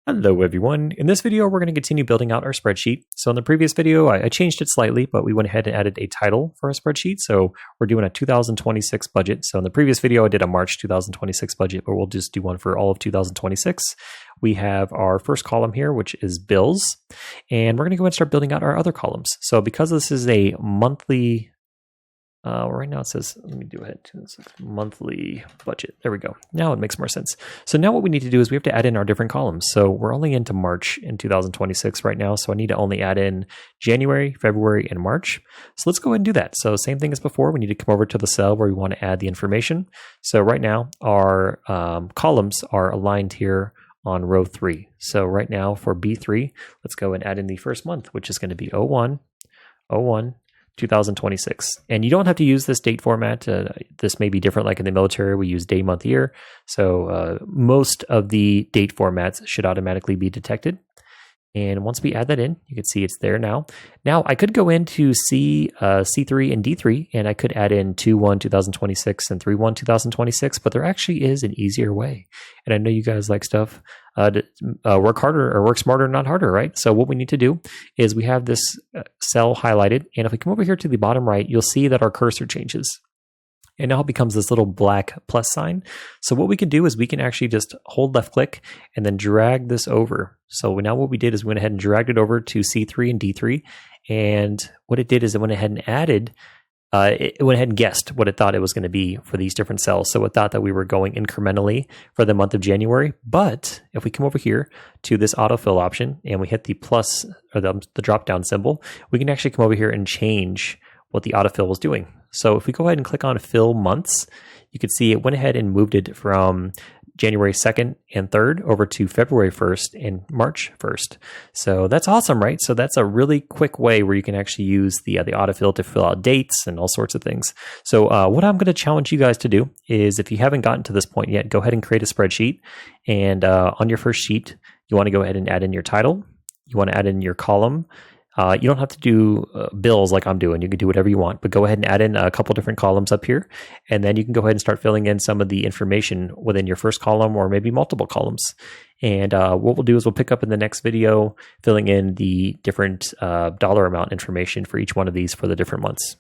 Hello everyone. In this video, we're going to continue building out our spreadsheet. So in the previous video, I changed it slightly, but we went ahead and added a title for our spreadsheet. So we're doing a 2026 budget. So in the previous video, I did a March 2026 budget, but we'll just do one for all of 2026. We have our first column here, which is bills, and we're going to go and start building out our other columns. So because this is a monthly right now it says, let me do ahead to monthly budget. There we go. Now it makes more sense. So now what we need to do is we have to add in our different columns. So we're only into March in 2026 right now. So I need to only add in January, February, and March. So let's go ahead and do that. So same thing as before, we need to come over to the cell where we want to add the information. So right now our columns are aligned here on row 3. So right now for B3, let's go and add in the first month, which is going to be 01/01/2026. And you don't have to use this date format. This may be different, like in the military, we use day, month, year. So most of the date formats should automatically be detected. And once we add that in, you can see it's there now. Now I could go into C3 and D3, and I could add in 2/1/2026 and 3/1/2026, but there actually is an easier way. And I know you guys like stuff to work harder or work smarter, not harder, right? So what we need to do is we have this cell highlighted, and if we come over here to the bottom right, you'll see that our cursor changes. And now it becomes this little black plus sign. So what we can do is we can actually just hold left click and then drag this over. So now what we did is we went ahead and dragged it over to C3 and D3. And what it did is it went ahead and added, it went ahead and guessed what it thought it was going to be for these different cells. So it thought that we were going incrementally for the month of January. But if we come over here to this autofill option and we hit the plus or the drop down symbol, we can actually come over here and change what the autofill was doing. So if we go ahead and click on fill months, you can see it went ahead and moved it from January 2nd and 3rd over to February 1st and March 1st. So that's awesome, right? So that's a really quick way where you can actually use the autofill to fill out dates and all sorts of things. So what I'm going to challenge you guys to do is, if you haven't gotten to this point yet, go ahead and create a spreadsheet. And on your first sheet, you want to go ahead and add in your title. You want to add in your column. You don't have to do bills like I'm doing. You can do whatever you want, but go ahead and add in a couple different columns up here. And then you can go ahead and start filling in some of the information within your first column or maybe multiple columns. And what we'll do is we'll pick up in the next video filling in the different dollar amount information for each one of these for the different months.